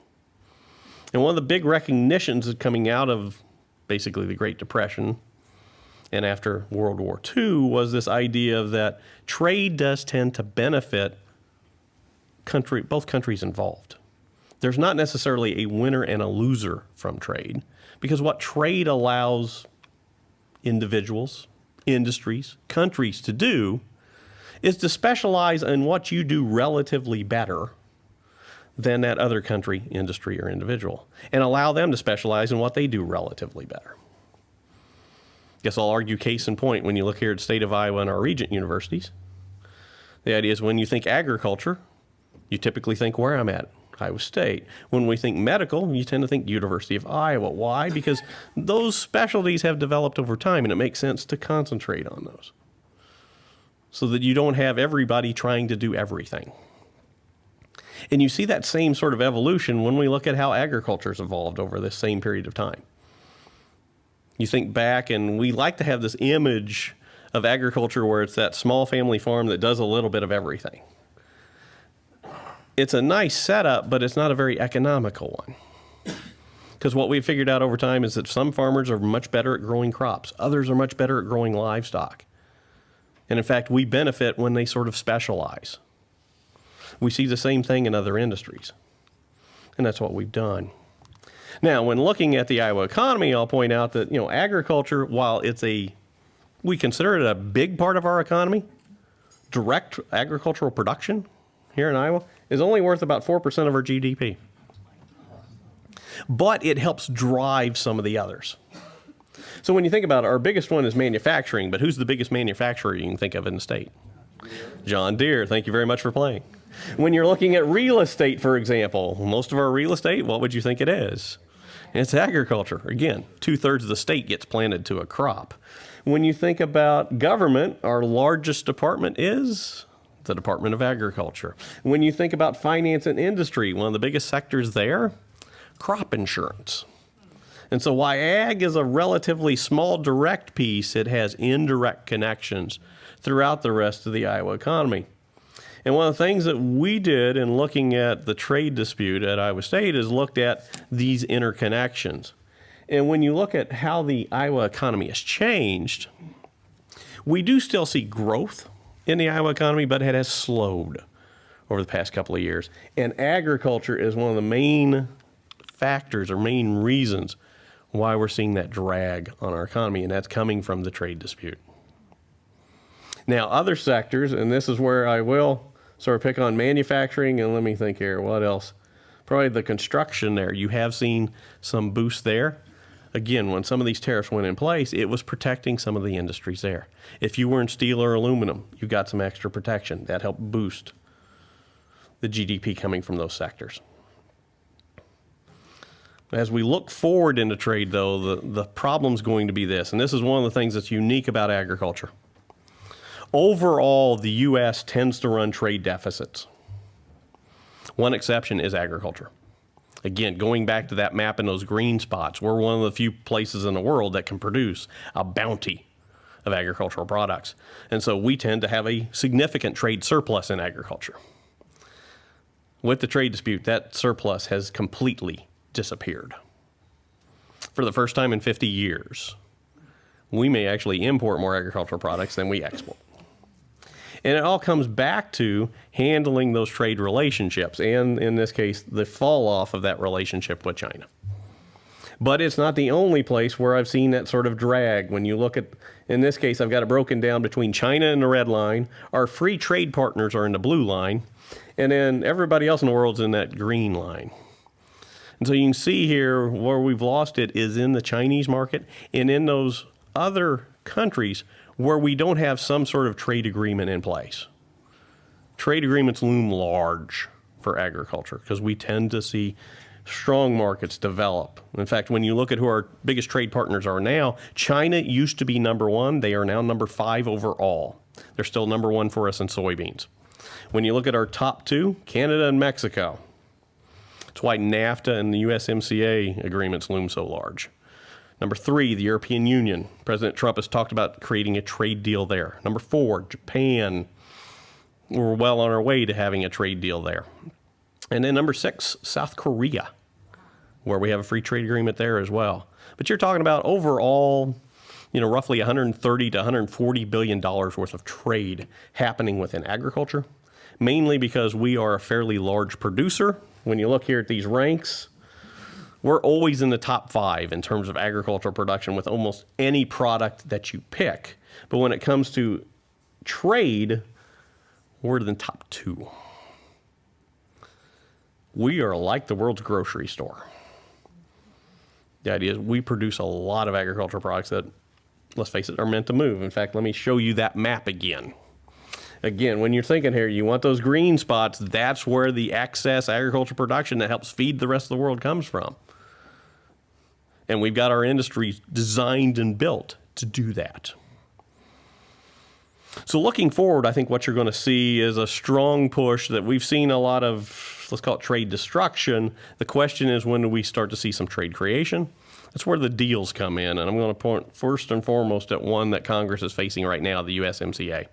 And one of the big recognitions coming out of basically the Great Depression and after World War II was this idea that trade does tend to benefit both countries involved. There's not necessarily a winner and a loser from trade, because what trade allows individuals, industries, countries to do is to specialize in what you do relatively better than that other country, industry, or individual, and allow them to specialize in what they do relatively better. Guess I'll argue case in point when you look here at the state of Iowa and our regent universities. The idea is when you think agriculture, you typically think where I'm at. Iowa State. When we think medical, you tend to think University of Iowa. Why? Because those specialties have developed over time, and it makes sense to concentrate on those so that you don't have everybody trying to do everything. And you see that same sort of evolution when we look at how agriculture's evolved over this same period of time. You think back, and we like to have this image of agriculture where it's that small family farm that does a little bit of everything. It's a nice setup, but it's not a very economical one. Because what we've figured out over time is that some farmers are much better at growing crops. Others are much better at growing livestock. And in fact, we benefit when they sort of specialize. We see the same thing in other industries. And that's what we've done. Now, when looking at the Iowa economy, I'll point out that, agriculture, while we consider it a big part of our economy, direct agricultural production here in Iowa is only worth about 4% of our GDP. But it helps drive some of the others. So when you think about it, our biggest one is manufacturing, but who's the biggest manufacturer you can think of in the state? John Deere. Thank you very much for playing. When you're looking at real estate, for example, most of our real estate, what would you think it is? It's agriculture. Again, 2/3 of the state gets planted to a crop. When you think about government, our largest department is the Department of Agriculture. When you think about finance and industry, one of the biggest sectors there, crop insurance. And so while ag is a relatively small direct piece, it has indirect connections throughout the rest of the Iowa economy. And one of the things that we did in looking at the trade dispute at Iowa State is looked at these interconnections. And when you look at how the Iowa economy has changed, we do still see growth in the Iowa economy, but it has slowed over the past couple of years. And agriculture is one of the main factors or main reasons why we're seeing that drag on our economy, and that's coming from the trade dispute. Now, other sectors, and this is where I will sort of pick on manufacturing, and let me think here, what else? Probably the construction there. You have seen some boost there. Again, when some of these tariffs went in place, it was protecting some of the industries there. If you were in steel or aluminum, you got some extra protection. That helped boost the GDP coming from those sectors. As we look forward into trade, though, the problem's going to be this, and this is one of the things that's unique about agriculture. Overall, the U.S. tends to run trade deficits. One exception is agriculture. Again, going back to that map in those green spots, we're one of the few places in the world that can produce a bounty of agricultural products. And so we tend to have a significant trade surplus in agriculture. With the trade dispute, that surplus has completely disappeared. For the first time in 50 years, we may actually import more agricultural products than we export. And it all comes back to handling those trade relationships, and in this case, the fall off of that relationship with China. But it's not the only place where I've seen that sort of drag. When you look at, in this case, I've got it broken down between China in the red line, our free trade partners are in the blue line, and then everybody else in the world's in that green line. And so you can see here where we've lost it is in the Chinese market and in those other countries where we don't have some sort of trade agreement in place. Trade agreements loom large for agriculture because we tend to see strong markets develop. In fact, when you look at who our biggest trade partners are now, China used to be number one. They are now number 5 overall. They're still number 1 for us in soybeans. When you look at our top 2, Canada and Mexico. That's why NAFTA and the USMCA agreements loom so large. Number 3, the European Union. President Trump has talked about creating a trade deal there. Number 4, Japan. We're well on our way to having a trade deal there. And then number 6, South Korea, where we have a free trade agreement there as well. But you're talking about overall, roughly $130 to $140 billion worth of trade happening within agriculture, mainly because we are a fairly large producer. When you look here at these ranks, we're always in the top 5 in terms of agricultural production with almost any product that you pick. But when it comes to trade, we're in the top 2. We are like the world's grocery store. The idea is we produce a lot of agricultural products that, let's face it, are meant to move. In fact, let me show you that map again. Again, when you're thinking here, you want those green spots, that's where the excess agricultural production that helps feed the rest of the world comes from. And we've got our industries designed and built to do that. So looking forward, I think what you're going to see is a strong push that we've seen a lot of, let's call it trade destruction. The question is, when do we start to see some trade creation? That's where the deals come in. And I'm going to point first and foremost at one that Congress is facing right now, the USMCA.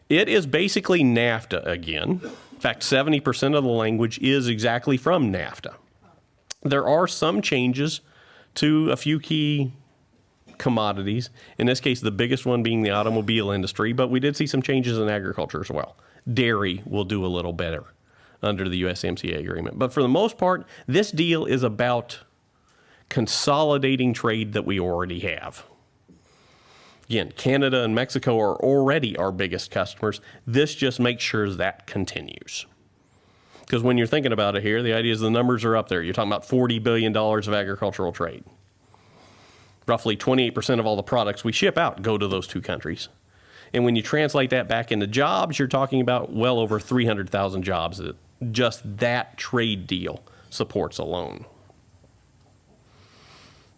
It is basically NAFTA again. In fact, 70% of the language is exactly from NAFTA. There are some changes to a few key commodities, in this case the biggest one being the automobile industry, but we did see some changes in agriculture as well. Dairy will do a little better under the USMCA agreement. But for the most part, this deal is about consolidating trade that we already have. Again, Canada and Mexico are already our biggest customers. This just makes sure that continues. Because when you're thinking about it here, the idea is the numbers are up there. You're talking about $40 billion of agricultural trade. Roughly 28% of all the products we ship out go to those 2 countries. And when you translate that back into jobs, you're talking about well over 300,000 jobs that just that trade deal supports alone.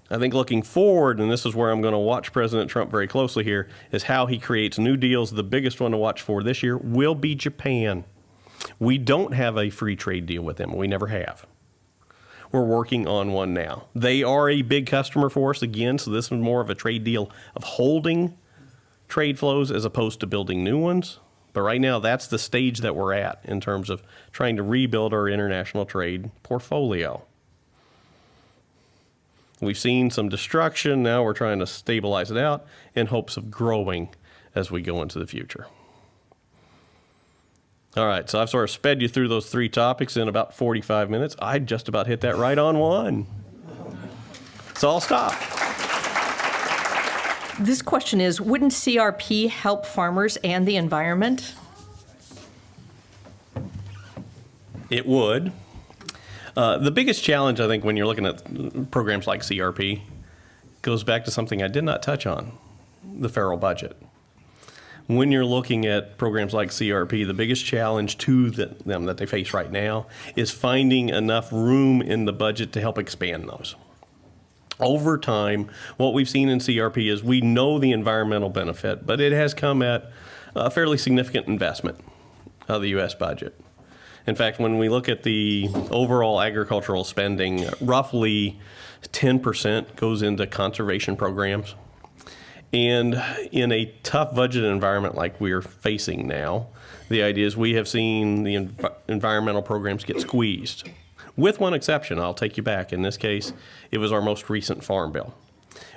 I think looking forward, and this is where I'm going to watch President Trump very closely here, is how he creates new deals. The biggest one to watch for this year will be Japan. We don't have a free trade deal with them. We never have. We're working on one now. They are a big customer for us again, so this is more of a trade deal of holding trade flows as opposed to building new ones. But right now, that's the stage that we're at in terms of trying to rebuild our international trade portfolio. We've seen some destruction. Now we're trying to stabilize it out in hopes of growing as we go into the future. All right, so I've sort of sped you through those 3 topics in about 45 minutes. I just about hit that right on one. So I'll stop. This question is, wouldn't CRP help farmers and the environment? It would. The biggest challenge, I think, when you're looking at programs like CRP goes back to something I did not touch on, the federal budget. When you're looking at programs like CRP, the biggest challenge to them that they face right now is finding enough room in the budget to help expand those. Over time, what we've seen in CRP is we know the environmental benefit, but it has come at a fairly significant investment of the U.S. budget. In fact, when we look at the overall agricultural spending, roughly 10% goes into conservation programs. And in a tough budget environment like we're facing now, the idea is we have seen the environmental programs get squeezed. With one exception, I'll take you back. In this case, it was our most recent farm bill.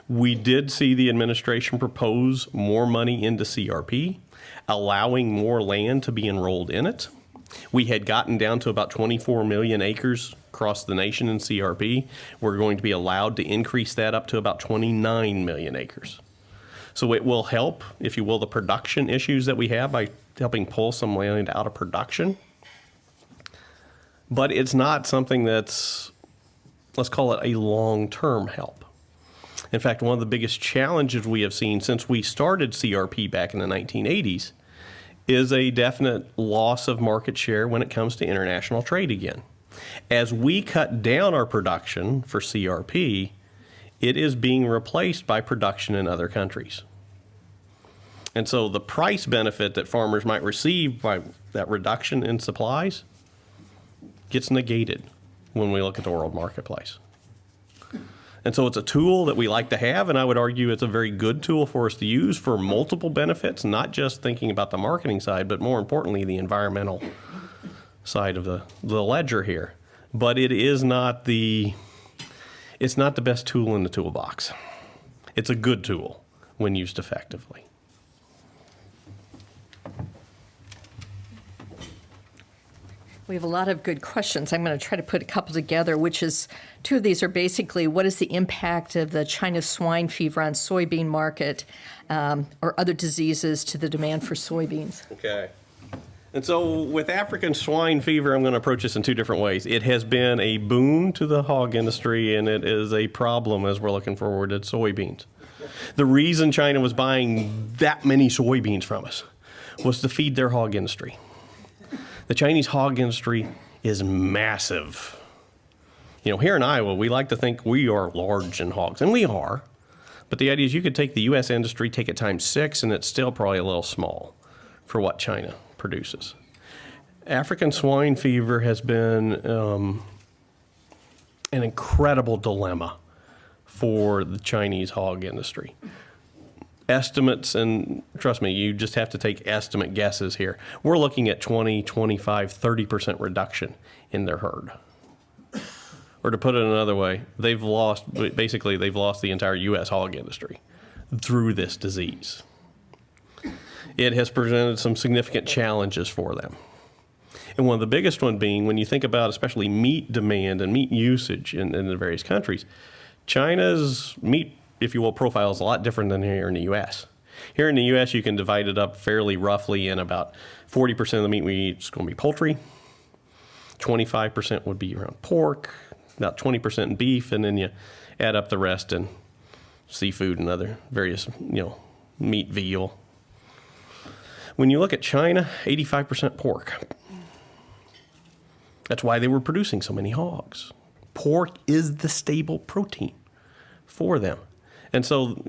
We did see the administration propose more money into CRP, allowing more land to be enrolled in it. We had gotten down to about 24 million acres across the nation in CRP. We're going to be allowed to increase that up to about 29 million acres. So it will help, if you will, the production issues that we have by helping pull some land out of production. But it's not something that's, let's call it a long-term help. In fact, one of the biggest challenges we have seen since we started CRP back in the 1980s is a definite loss of market share when it comes to international trade again. As we cut down our production for CRP, it is being replaced by production in other countries. And so the price benefit that farmers might receive by that reduction in supplies gets negated when we look at the world marketplace. And so it's a tool that we like to have, and I would argue it's a very good tool for us to use for multiple benefits, not just thinking about the marketing side, but more importantly, the environmental side of the ledger here. But it is not it's not the best tool in the toolbox. It's a good tool when used effectively. We have a lot of good questions. I'm going to try to put a couple together, which is, two of these are basically, what is the impact of the China swine fever on soybean market or other diseases to the demand for soybeans? Okay. And so with African swine fever, I'm going to approach this in two different ways. It has been a boon to the hog industry, and it is a problem as we're looking forward to soybeans. The reason China was buying that many soybeans from us was to feed their hog industry. The Chinese hog industry is massive. You know, here in Iowa, we like to think we are large in hogs, and we are. But the idea is you could take the U.S. industry, take it times 6, and it's still probably a little small for what China produces. African swine fever has been an incredible dilemma for the Chinese hog industry. Estimates, and trust me, you just have to take estimate guesses here. We're looking at 20, 25, 30% reduction in their herd. Or to put it another way, they've lost the entire U.S. hog industry through this disease. It has presented some significant challenges for them. And one of the biggest one being, when you think about especially meat demand and meat usage in the various countries, China's meat, if you will, profile is a lot different than here in the U.S. Here in the U.S., you can divide it up fairly roughly in about 40% of the meat we eat is going to be poultry, 25% would be around pork, about 20% in beef, and then you add up the rest in seafood and other various, meat, veal. When you look at China, 85% pork. That's why they were producing so many hogs. Pork is the stable protein for them. And so,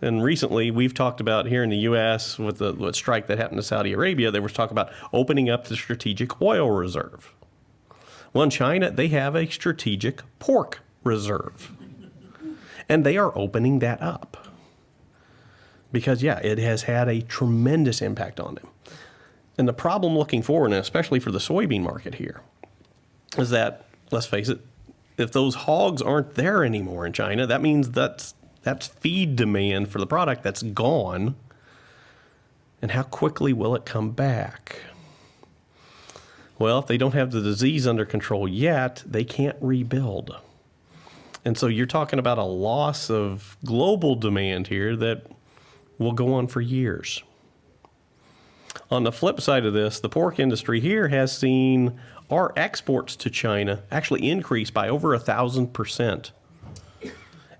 and recently we've talked about here in the U.S. with the strike that happened to Saudi Arabia, there was talk about opening up the strategic oil reserve. Well, in China, they have a strategic pork reserve. And they are opening that up. Because, it has had a tremendous impact on them. And the problem looking forward, and especially for the soybean market here, is that, let's face it, if those hogs aren't there anymore in China, that means that's feed demand for the product that's gone. And how quickly will it come back? Well, if they don't have the disease under control yet, they can't rebuild. And so you're talking about a loss of global demand here that will go on for years. On the flip side of this, the pork industry here has seen our exports to China actually increase by over 1,000%.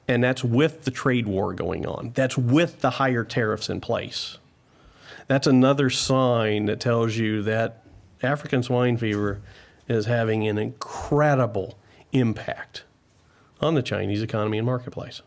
And that's with the trade war going on. That's with the higher tariffs in place. That's another sign that tells you that African swine fever is having an incredible impact on the Chinese economy and marketplace.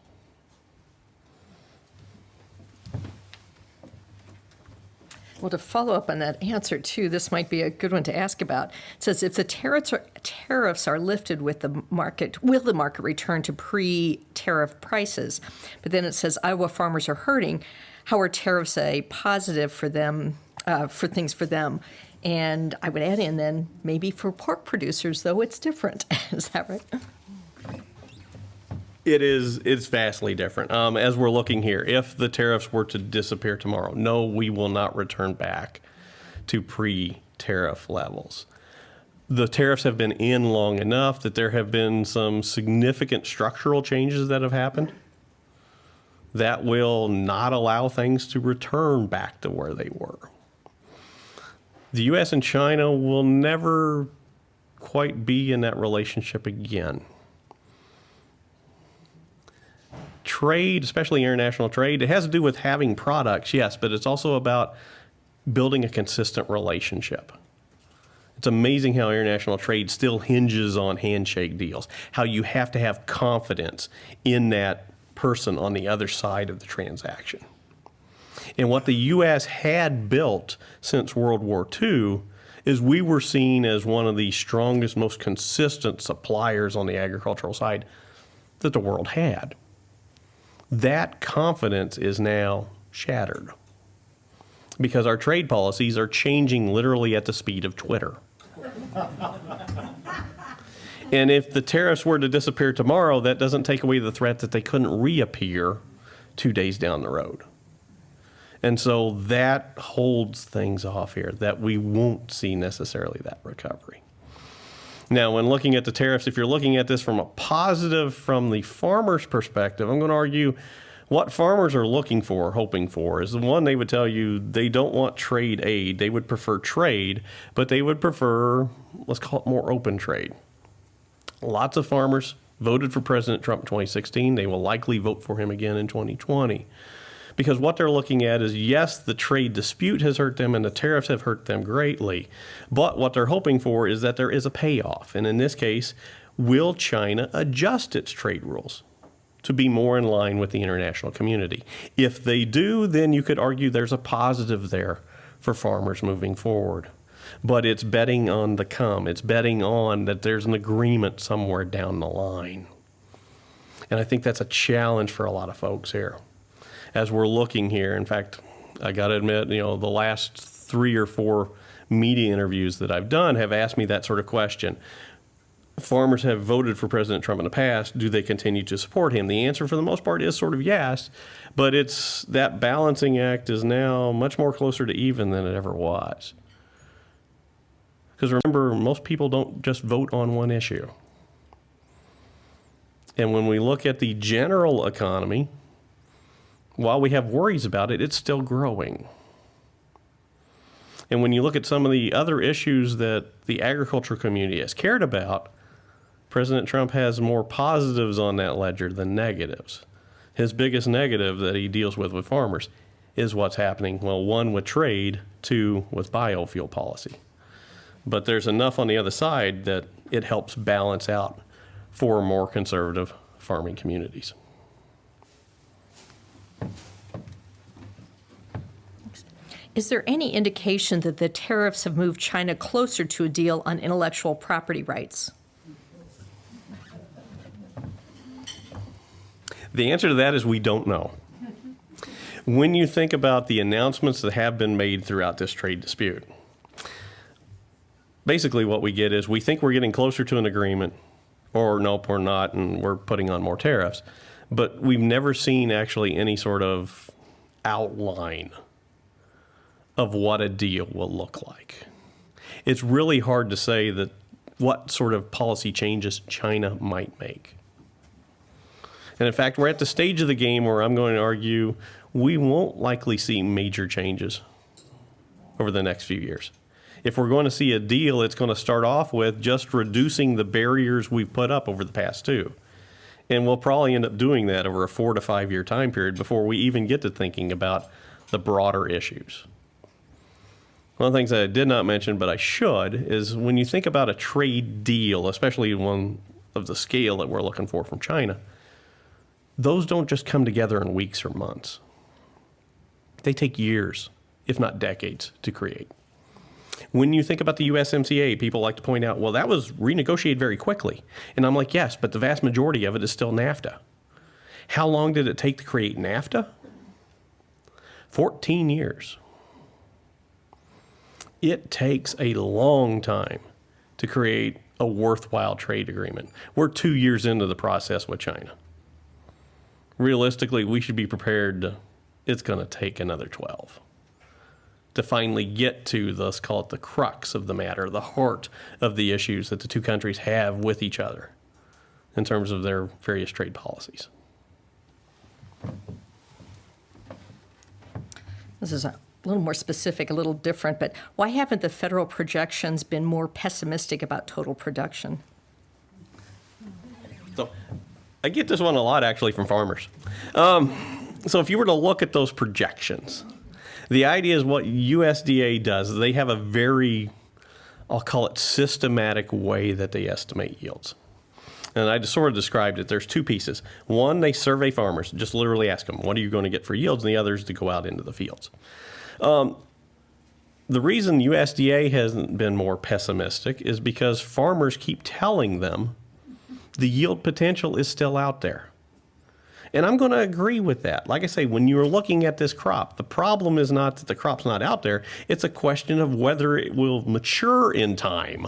Well, to follow up on that answer, too, this might be a good one to ask about. It says, if the tariffs are lifted with the market, will the market return to pre-tariff prices? But then it says Iowa farmers are hurting. How are tariffs a positive for them, for things for them? And I would add in then, maybe for pork producers, though, it's different. Is that right? It's vastly different. As we're looking here, if the tariffs were to disappear tomorrow, no, we will not return back to pre-tariff levels. The tariffs have been in long enough that there have been some significant structural changes that have happened that will not allow things to return back to where they were. The U.S. and China will never quite be in that relationship again. Trade, especially international trade, it has to do with having products, yes, but it's also about building a consistent relationship. It's amazing how international trade still hinges on handshake deals, how you have to have confidence in that person on the other side of the transaction. And what the U.S. had built since World War II is we were seen as one of the strongest, most consistent suppliers on the agricultural side that the world had. That confidence is now shattered because our trade policies are changing literally at the speed of Twitter. And if the tariffs were to disappear tomorrow, that doesn't take away the threat that they couldn't reappear 2 days down the road. And so that holds things off here, that we won't see necessarily that recovery. Now, when looking at the tariffs, if you're looking at this from a positive from the farmer's perspective, I'm going to argue what farmers are looking for, hoping for, is the one they would tell you they don't want trade aid. They would prefer trade, but they would prefer, let's call it more open trade. Lots of farmers voted for President Trump in 2016. They will likely vote for him again in 2020. Because what they're looking at is, yes, the trade dispute has hurt them and the tariffs have hurt them greatly. But what they're hoping for is that there is a payoff. And in this case, will China adjust its trade rules to be more in line with the international community? If they do, then you could argue there's a positive there for farmers moving forward. But it's betting on the come. It's betting on that there's an agreement somewhere down the line. And I think that's a challenge for a lot of folks here. As we're looking here, in fact, I got to admit, the last 3 or 4 media interviews that I've done have asked me that sort of question. Farmers have voted for President Trump in the past. Do they continue to support him? The answer for the most part is sort of yes, but it's that balancing act is now much more closer to even than it ever was. Because remember, most people don't just vote on one issue. And when we look at the general economy, while we have worries about it, it's still growing. And when you look at some of the other issues that the agriculture community has cared about, President Trump has more positives on that ledger than negatives. His biggest negative that he deals with farmers is what's happening, well, 1, with trade, 2, with biofuel policy. But there's enough on the other side that it helps balance out for more conservative farming communities. Is there any indication that the tariffs have moved China closer to a deal on intellectual property rights? The answer to that is we don't know. When you think about the announcements that have been made throughout this trade dispute, basically what we get is we think we're getting closer to an agreement, or nope, we're not, and we're putting on more tariffs. But we've never seen actually any sort of outline of what a deal will look like. It's really hard to say that what sort of policy changes China might make. And in fact, we're at the stage of the game where I'm going to argue we won't likely see major changes over the next few years. If we're going to see a deal, it's going to start off with just reducing the barriers we've put up over the past 2. And we'll probably end up doing that over a 4 to 5 year time period before we even get to thinking about the broader issues. One of the things that I did not mention, but I should, is when you think about a trade deal, especially one of the scale that we're looking for from China, those don't just come together in weeks or months. They take years, if not decades, to create. When you think about the USMCA, people like to point out, well, that was renegotiated very quickly. And I'm like, yes, but the vast majority of it is still NAFTA. How long did it take to create NAFTA? 14 years. It takes a long time to create a worthwhile trade agreement. We're 2 years into the process with China. Realistically, we should be prepared it's going to take another 12 to finally get to, let's call it the crux of the matter, the heart of the issues that the two countries have with each other in terms of their various trade policies. This is a little more specific, a little different, but why haven't the federal projections been more pessimistic about total production? So I get this one a lot actually from farmers. So if you were to look at those projections, the idea is what USDA does is they have a very, I'll call it systematic way that they estimate yields. And I just sort of described it. There's 2 pieces. One, they survey farmers, just literally ask them, what are you going to get for yields? And the other is to go out into the fields. The reason USDA hasn't been more pessimistic is because farmers keep telling them the yield potential is still out there. And I'm going to agree with that. Like I say, when you're looking at this crop, the problem is not that the crop's not out there. It's a question of whether it will mature in time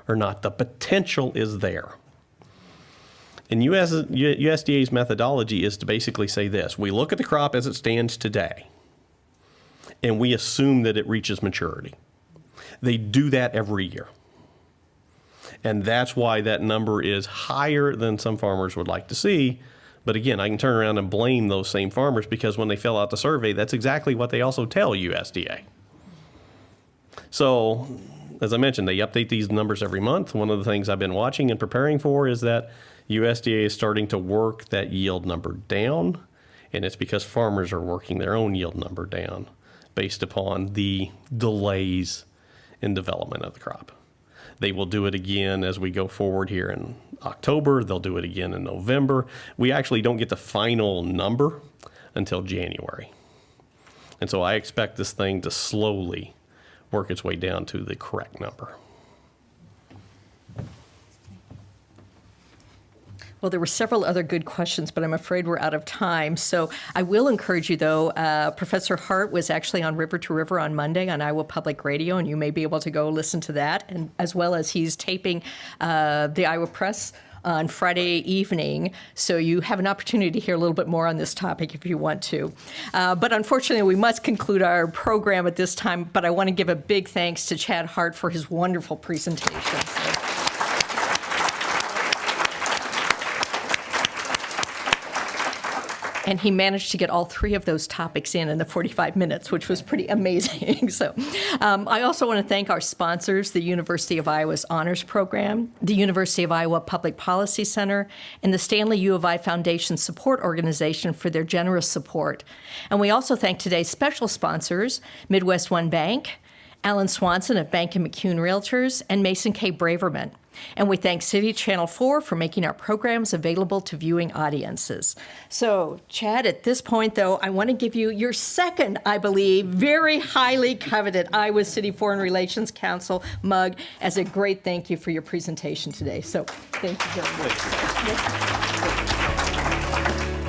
or not. The potential is there. And USDA's methodology is to basically say this. We look at the crop as it stands today, and we assume that it reaches maturity. They do that every year. And that's why that number is higher than some farmers would like to see. But again, I can turn around and blame those same farmers because when they fill out the survey, that's exactly what they also tell USDA. So, as I mentioned, they update these numbers every month. One of the things I've been watching and preparing for is that USDA is starting to work that yield number down, and it's because farmers are working their own yield number down based upon the delays in development of the crop. They will do it again as we go forward here in October. They'll do it again in November. We actually don't get the final number until January. And so I expect this thing to slowly work its way down to the correct number. Well, there were several other good questions, but I'm afraid we're out of time. So I will encourage you, though. Professor Hart was actually on River to River on Monday on Iowa Public Radio, and you may be able to go listen to that, and as well as he's taping the Iowa Press on Friday evening, so you have an opportunity to hear a little bit more on this topic if you want to. But unfortunately, we must conclude our program at this time, but I want to give a big thanks to Chad Hart for his wonderful presentation. And he managed to get all 3 of those topics in the 45 minutes, which was pretty amazing. So I also want to thank our sponsors, the University of Iowa's Honors Program, the University of Iowa Public Policy Center, and the Stanley U of I Foundation Support Organization for their generous support. And we also thank today's special sponsors, Midwest One Bank, Alan Swanson of Bank & McCune Realtors, and Mason K. Braverman. And we thank City Channel 4 for making our programs available to viewing audiences. So, Chad, at this point, though, I want to give you your second, I believe, very highly coveted Iowa City Foreign Relations Council mug as a great thank you for your presentation today. So, thank you very much.